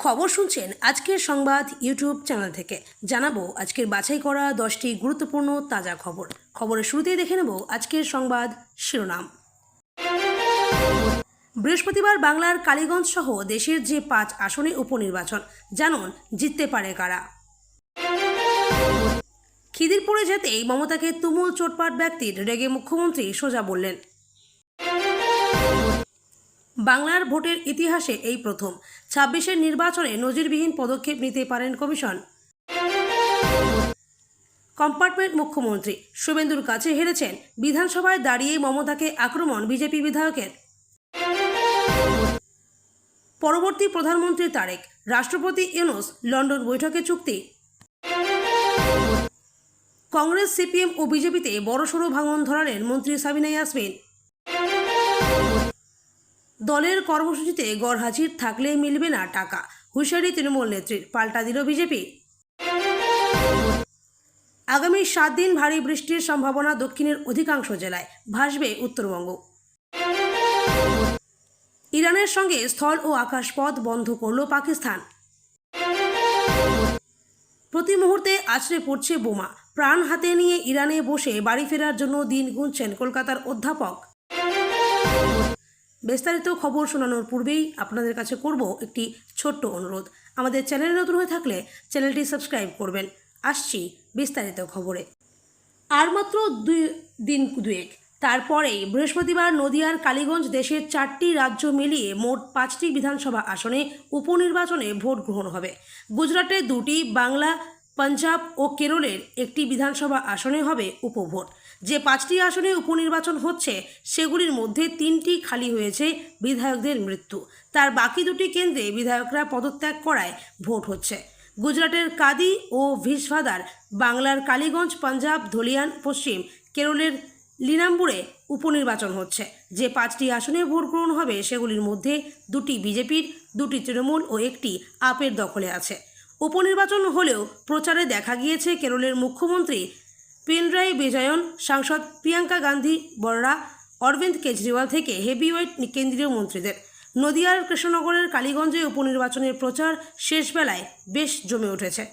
খবর শুনছেন আজকের সংবাদ ইউটিউব চ্যানেল থেকে। জানাবো আজকের বাছাই করা 10টি গুরুত্বপূর্ণ তাজা খবর। খবরের শুরুতেই দেখে নেব আজকের সংবাদ শিরোনাম। বৃহস্পতিবার বাংলার কালীগঞ্জ সহ দেশের যে 5 আসনে উপনির্বাচন, জানুন জিততে পারে কারা। খিদিরপুরে যেতেই মমতাকে তুমুল চোটপাট ব্যক্তির, রেগে মুখ্যমন্ত্রী সোজা বললেন। বাংলার ভোটের ইতিহাসে এই প্রথম 26-এর নির্বাচনে নজিরবিহীন পদক্ষেপ নিতে পারেন কমিশন। কম্পার্টমেন্ট মুখ্যমন্ত্রী শুভেন্দুর কাছে হেরেছেন, বিধানসভায় দাঁড়িয়ে মমতাকে আক্রমণ বিজেপি বিধায়কের। পরবর্তী প্রধানমন্ত্রী তারেক, রাষ্ট্রপতি ইউনূস লন্ডন বৈঠকে চুক্তি। কংগ্রেস, সিপিএম ও বিজেপিতে বড়সড় ভাঙন ধরালেন মন্ত্রী সাবিনা ইয়াসমিন। দলের কর্মসূচিতে গড়হাজির থাকলে মিলবে না টাকা, হুঁশিয়ারি তৃণমূল নেত্রীর, পাল্টা দিল বিজেপি। আগামী 7 দিন ভারী বৃষ্টির সম্ভাবনা, দক্ষিণের অধিকাংশ জেলায়, ভাসবে উত্তরবঙ্গ। ইরানের সঙ্গে স্থল ও আকাশপথ বন্ধ করল পাকিস্তান। প্রতি মুহূর্তে আছড়ে পড়ছে বোমা, প্রাণ হাতে নিয়ে ইরানে বসে বাড়ি ফেরার জন্য দিন গুনছেন কলকাতার অধ্যাপক। বিস্তারিত খবর শোনানোর পূর্বেই আপনাদের কাছে করব একটি ছোট্ট অনুরোধ। আমাদের চ্যানেলে নতুন হয়ে থাকলে চ্যানেলটি সাবস্ক্রাইব করবেন। আসছি বিস্তারিত খবরে। আর মাত্র দিন দুয়েক, তারপরেই বৃহস্পতিবার নদিয়ার কালীগঞ্জ দেশের 4টি রাজ্য মিলিয়ে মোট 5টি বিধানসভা আসনে উপনির্বাচনে ভোট গ্রহণ হবে। গুজরাটে 2টি, বাংলা, পাঞ্জাব ও কেরলের 1টি বিধানসভা আসনে হবে উপভোট। যে 5টি আসনে উপনির্বাচন হচ্ছে সেগুলির মধ্যে 3টি খালি হয়েছে বিধায়কদের মৃত্যু, তার বাকি 2টি কেন্দ্রে বিধায়করা পদত্যাগ করায় ভোট হচ্ছে। গুজরাটের কাদি ও ভিসভাদার, বাংলার কালীগঞ্জ, পাঞ্জাব ধলিয়ান পশ্চিম, কেরলের লিনাম্বুরে উপনির্বাচন হচ্ছে। যে 5টি আসনে ভোট গ্রহণ হবে সেগুলির মধ্যে 2টি বিজেপির, 2টি তৃণমূল ও 1টি আপের দখলে আছে। উপনির্বাচন হলেও প্রচারে দেখা গিয়েছে কেরলের মুখ্যমন্ত্রী পিনারাই বিজয়ন, সাংসদ প্রিয়াঙ্কা গান্ধী বররা, অরবিন্দ কেজরিওয়াল থেকে হেভিওয়েট কেন্দ্রীয় মন্ত্রীদের। নদিয়ার কৃষ্ণনগরের কালীগঞ্জে উপনির্বাচনের প্রচার শেষ বেলায় বেশ জমে উঠেছে।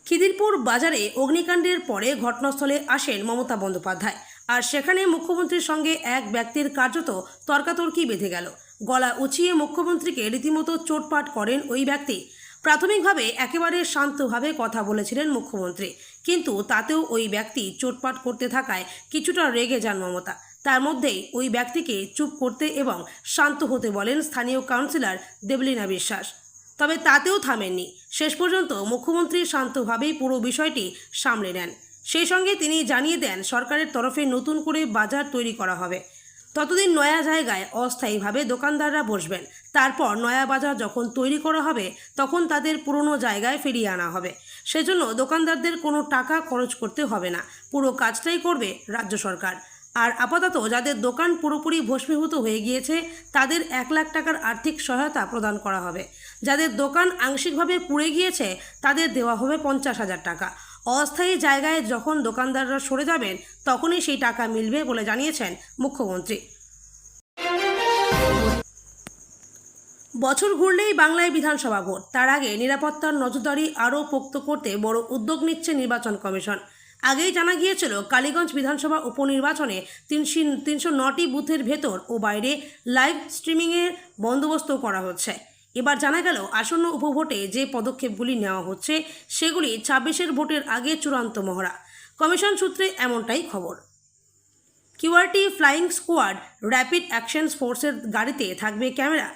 খিদিরপুর বাজারে অগ্নিকাণ্ডের পরে ঘটনাস্থলে আসেন মমতা বন্দ্যোপাধ্যায়, আর সেখানে মুখ্যমন্ত্রীর সঙ্গে এক ব্যক্তির কার্যত তর্কাতর্কি বেঁধে গেল। গলা উঁচিয়ে মুখ্যমন্ত্রীকে রীতিমতো চোটপাট করেন ওই ব্যক্তি। প্রাথমিকভাবে একেবারে শান্তভাবে কথা বলেছিলেন মুখ্যমন্ত্রী, কিন্তু তাতেও ওই ব্যক্তি চোটপাট করতে থাকায় কিছুটা রেগে যান মমতা। তার মধ্যেই ওই ব্যক্তিকে চুপ করতে এবং শান্ত হতে বলেন স্থানীয় কাউন্সিলর দেবলীনা বিশ্বাস। তবে তাতেও থামেননি, শেষ পর্যন্ত মুখ্যমন্ত্রী শান্তভাবেই পুরো বিষয়টি সামলে নেন। সেই সঙ্গে তিনি জানিয়ে দেন সরকারের তরফে নতুন করে বাজার তৈরি করা হবে। ততদিন নয়া জায়গায় অস্থায়ীভাবে দোকানদাররা বসবেন, তারপর নয়া বাজার যখন তৈরি করা হবে তখন তাদের পুরনো জায়গায় ফিরিয়ে আনা হবে। সেজন্য দোকানদারদের কোনো টাকা খরচ করতে হবে না, পুরো কাজটাই করবে রাজ্য সরকার। আর আপাতত যাদের দোকান পুরোপুরি ভস্মীভূত হয়ে গিয়েছে তাদের 1 লাখ টাকার আর্থিক সহায়তা প্রদান করা হবে। যাদের দোকান আংশিকভাবে পুড়ে গিয়েছে তাদের দেওয়া হবে 50,000 টাকা। অস্থায়ী জায়গায় যখন দোকানদাররা সরে যাবেন তখনই সেই টাকা মিলবে বলে জানিয়েছেন মুখ্যমন্ত্রী। বছর ঘুরলেই বাংলায় বিধানসভা ভোট, তার আগে নিরাপত্তার নজরদারি আরও পোক্ত করতে বড় উদ্যোগ নিচ্ছে নির্বাচন কমিশন। আগেই জানা গিয়েছিল কালীগঞ্জ বিধানসভা উপনির্বাচনে 309টি বুথের ভেতর ও বাইরে লাইভ স্ট্রিমিংয়ের বন্দোবস্ত করা হচ্ছে। এবার জানা গেল আসন্ন উপভোটে যে পদক্ষেপগুলি নেওয়া হচ্ছে সেগুলি 26-এর ভোটের আগে চূড়ান্ত মহড়া। কমিশন সূত্রে এমনটাই খবর। QRT flying squad, rapid action ফোর্সের গাড়িতে থাকবে ক্যামেরা।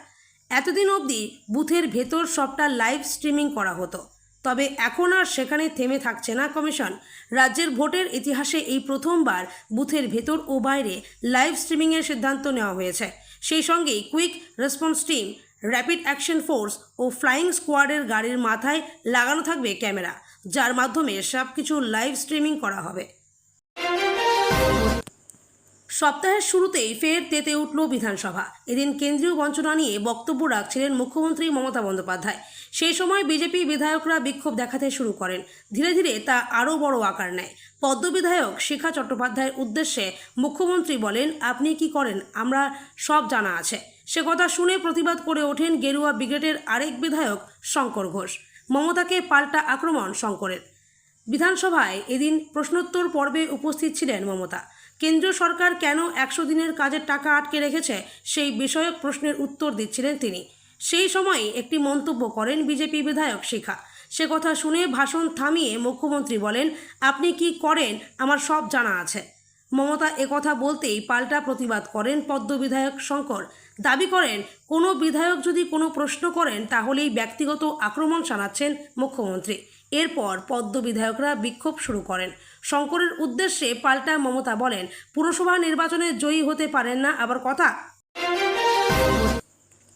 এতদিন অবধি বুথের ভেতর সবটা লাইভ স্ট্রিমিং করা হতো, তবে এখন আর সেখানে থেমে থাকছে না কমিশন। রাজ্যের ভোটের ইতিহাসে এই প্রথমবার বুথের ভেতর ও বাইরে লাইভ স্ট্রিমিংয়ের সিদ্ধান্ত নেওয়া হয়েছে। সেই সঙ্গেই quick response team, rapid action force ও ফ্লাইং স্কোয়াডের গাড়ির মাথায় লাগানো থাকবে ক্যামেরা, যার মাধ্যমে সব কিছু লাইভ স্ট্রিমিং করা হবে। সপ্তাহের শুরুতেই ফের তেতে উঠল বিধানসভা। এদিন কেন্দ্রীয় বঞ্চনা নিয়ে বক্তব্য রাখছিলেন মুখ্যমন্ত্রী মমতা বন্দ্যোপাধ্যায়। সেই সময় বিজেপি বিধায়করা বিক্ষোভ দেখাতে শুরু করেন। ধীরে ধীরে তা আরও বড় আকার নেয়। পদ্ম বিধায়ক শিখা চট্টোপাধ্যায়ের উদ্দেশ্যে মুখ্যমন্ত্রী বলেন, আপনি কি করেন আমরা সব জানা আছে। সে কথা শুনে প্রতিবাদ করে ওঠেন গেরুয়া ব্রিগেডের আরেক বিধায়ক শঙ্কর ঘোষ। মমতাকে পাল্টা আক্রমণ শঙ্করের। বিধানসভায় এদিন প্রশ্নোত্তর পর্বে উপস্থিত ছিলেন মমতা। কেন্দ্রীয় সরকার কেন 100 দিনের কাজের টাকা আটকে রেখেছে সেই বিষয়ক প্রশ্নের উত্তর দিচ্ছিলেন তিনি। সেই সময় একটি মন্তব্য করেন বিজেপি বিধায়ক শিখা। সে কথা শুনে ভাষণ থামিয়ে মুখ্যমন্ত্রী বলেন, আপনি কি করেন আমার সব জানা আছে। মমতা একথা বলতেই পাল্টা প্রতিবাদ করেন পদ্ম বিধায়ক শঙ্কর। দাবি করেন, কোনো বিধায়ক যদি কোনো প্রশ্ন করেন তাহলেই ব্যক্তিগত আক্রমণ শানাচ্ছেন মুখ্যমন্ত্রী। এরপর পদ্ম বিধায়করা বিক্ষোভ শুরু করেন। শঙ্করের উদ্দেশ্যে পাল্টা মমতা বলেন, পুরসভা নির্বাচনে জয়ী হতে পারেন না আবার কথা।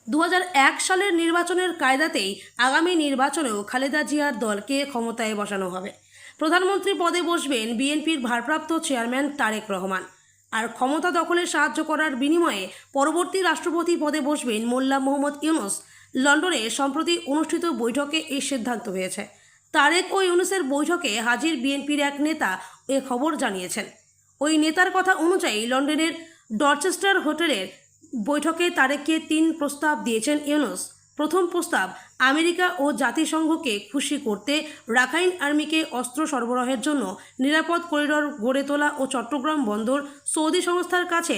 2001 সালের নির্বাচনের কায়দাতেই আগামী নির্বাচনেও খালেদা জিয়ার দলকে ক্ষমতায় বসানো হবে। প্রধানমন্ত্রী পদে বসবেন বিএনপির ভারপ্রাপ্ত চেয়ারম্যান তারেক রহমান। আর ক্ষমতা দখলে সাহায্য করার বিনিময়ে পরবর্তী রাষ্ট্রপতি পদে বসবেন মোল্লা মোহাম্মদ ইউনুস। লন্ডনে সম্প্রতি অনুষ্ঠিত বৈঠকে এই সিদ্ধান্ত হয়েছে। তারেক ও ইউনুসের বৈঠকে হাজির বিএনপির এক নেতা এ খবর জানিয়েছেন। ওই নেতার কথা অনুযায়ী লন্ডনের ডরচেস্টার হোটেলের বৈঠকে তারেককে 3 প্রস্তাব দিয়েছেন ইউনুস। প্রথম প্রস্তাব, আমেরিকা ও জাতিসংঘকে খুশি করতে রাখাইন আর্মিকে অস্ত্র সরবরাহের জন্য নিরাপদ করিডর গড়ে তোলা ও চট্টগ্রাম বন্দর সৌদি সংস্থার কাছে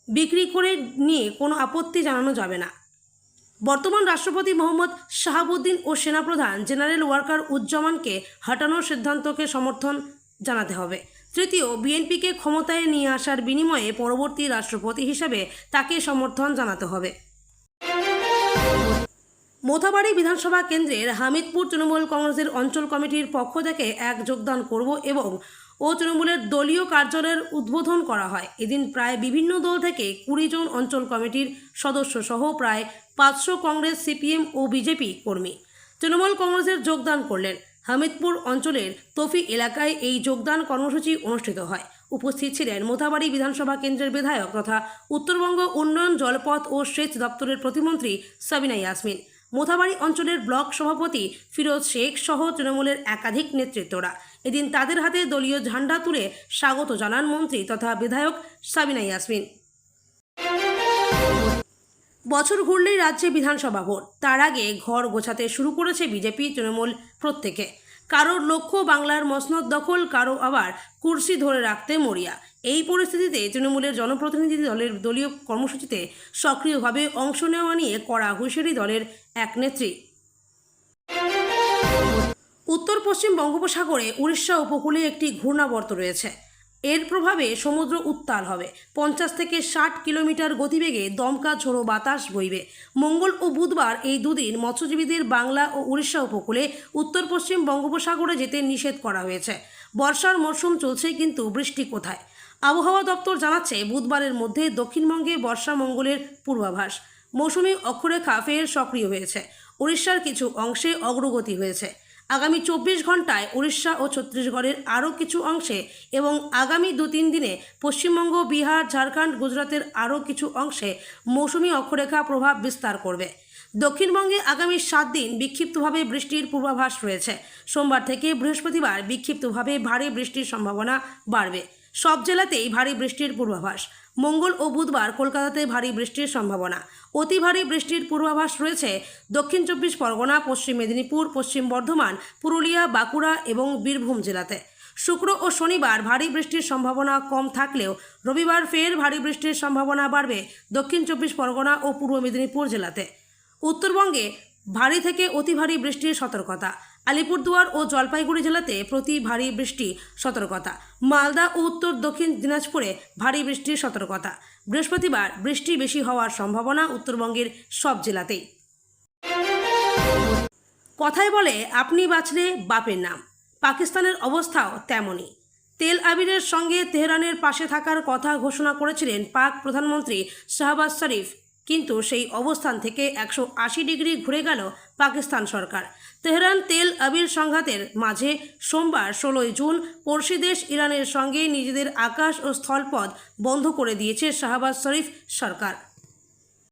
বিক্রি করে নিয়ে কোনো আপত্তি জানানো যাবে না। বর্তমান রাষ্ট্রপতি মোহাম্মদ শাহাবুদ্দিন ও সেনাপ্রধান জেনারেল ওয়াকার উজ্জামানকে হটানোর সিদ্ধান্তকে সমর্থন জানাতে হবে। তৃতীয়, বিএনপিকে ক্ষমতায় নিয়ে আসার বিনিময়ে পরবর্তী রাষ্ট্রপতি হিসেবে তাকে সমর্থন জানাতে হবে। মোথাবাড়ি বিধানসভা কেন্দ্রের হামিদপুর তৃণমূল কংগ্রেসের অঞ্চল কমিটির পক্ষ থেকে এক যোগদান করব এবং তৃণমূলের দলীয় কার্যালয়ের উদ্বোধন করা হয়। এদিন প্রায় বিভিন্ন দল থেকে 20 জন অঞ্চল কমিটির সদস্য সহ প্রায় 500 কংগ্রেস, সিপিএম ও বিজেপি কর্মী তৃণমূল কংগ্রেসের যোগদান করলেন। হামিদপুর অঞ্চলের তফি এলাকায় এই যোগদান কর্মসূচি অনুষ্ঠিত হয়। উপস্থিত ছিলেন মোথাবাড়ি বিধানসভা কেন্দ্রের বিধায়ক তথা উত্তরবঙ্গ উন্নয়ন, জলপথ ও সেচ দপ্তরের প্রতিমন্ত্রী সাবিনা ইয়াসমিন, মোথাবাড়ি অঞ্চলের ব্লক সভাপতি ফিরোজ শেখ সহ তৃণমূলের একাধিক নেতৃত্বরা। এদিন তাদের হাতে দলীয় ঝান্ডা তুলে স্বাগত জানান মন্ত্রী তথা বিধায়ক সাবিনা ইয়াসমিন। বছর ঘুরলেই রাজ্যে বিধানসভা ভোট। তার আগে ঘর গোছাতে শুরু করেছে বিজেপি তৃণমূল প্রত্যেকে। কারোর লক্ষ্য বাংলার মসনদ দখল, কারো আবার কুর্সি ধরে রাখতে মরিয়া। এই পরিস্থিতিতে তৃণমূলের জনপ্রতিনিধি দলের দলীয় কর্মসূচিতে সক্রিয়ভাবে অংশ নেওয়া নিয়ে কড়া হুঁশিয়ারি দলের এক নেত্রী। উত্তর পশ্চিম বঙ্গোপসাগরে উড়িষ্যা উপকূলে একটি ঘূর্ণাবর্ত রয়েছে। এর প্রভাবে সমুদ্র উত্তাল হবে। 50 থেকে 60 কিলোমিটার গতিবেগে দমকা ঝোড়ো বাতাস বইবে। মঙ্গল ও বুধবার এই দুদিন মৎস্যজীবীদের বাংলা ও উড়িষ্যা উপকূলে উত্তর পশ্চিম বঙ্গোপসাগরে যেতে নিষেধ করা হয়েছে। বর্ষার মরশুম চলছে, কিন্তু বৃষ্টি কোথায়? আবহাওয়া দপ্তর জানাচ্ছে, বুধবারের মধ্যে দক্ষিণবঙ্গে বর্ষা মঙ্গলের পূর্বাভাস। মৌসুমি অক্ষরেখা ফের সক্রিয় হয়েছে। উড়িষ্যার কিছু অংশে অগ্রগতি হয়েছে। আগামী 24 ঘন্টায় উড়িষ্যা ও ছত্তিশগড়ের আরও কিছু অংশে এবং আগামী 2-3 দিনে পশ্চিমবঙ্গ, বিহার, ঝাড়খণ্ড, গুজরাতের আরও কিছু অংশে মৌসুমি অক্ষরেখা প্রভাব বিস্তার করবে। দক্ষিণবঙ্গে আগামী 7 দিন বিক্ষিপ্তভাবে বৃষ্টির পূর্বাভাস রয়েছে। সোমবার থেকে বৃহস্পতিবার বিক্ষিপ্তভাবে ভারী বৃষ্টির সম্ভাবনা বাড়বে। সব জেলাতেই ভারী বৃষ্টির পূর্বাভাস। মঙ্গল ও বুধবার কলকাতাতে ভারী বৃষ্টির সম্ভাবনা। অতি ভারী বৃষ্টির পূর্বাভাস রয়েছে দক্ষিণ 24 পরগনা, পশ্চিম মেদিনীপুর, পশ্চিম বর্ধমান, পুরুলিয়া, বাঁকুড়া এবং বীরভূম জেলাতে। শুক্র ও শনিবার ভারী বৃষ্টির সম্ভাবনা কম থাকলেও রবিবার ফের ভারী বৃষ্টির সম্ভাবনা বাড়বে দক্ষিণ 24 পরগনা ও পূর্ব মেদিনীপুর জেলাতে। উত্তরবঙ্গে ভারী থেকে অতি ভারী বৃষ্টির সতর্কতা। আলিপুরদুয়ার ও জলপাইগুড়ি জেলাতে প্রতি ভারী বৃষ্টি সতর্কতা। মালদা ও উত্তর দক্ষিণ দিনাজপুরে ভারী বৃষ্টির সতর্কতা। বৃহস্পতিবার বৃষ্টি বেশি হওয়ার সম্ভাবনা উত্তরবঙ্গের সব জেলাতেই। কথায় বলে, আপনি বাঁচলে বাপের নাম। পাকিস্তানের অবস্থাও তেমনই। তেল আবিবের সঙ্গে তেহরানের পাশে থাকার কথা ঘোষণা করেছিলেন পাক প্রধানমন্ত্রী শাহবাজ শরীফ, কিন্তু সেই অবস্থান থেকে 180 ডিগ্রি ঘুরে গেল পাকিস্তান সরকার। তেহরান তেল আবিব সংঘাতের মাঝে সোমবার 16 জুন পড়শি দেশ ইরানের সঙ্গে নিজেদের আকাশ ও স্থলপথ বন্ধ করে দিয়েছে শাহবাজ শরীফ সরকার।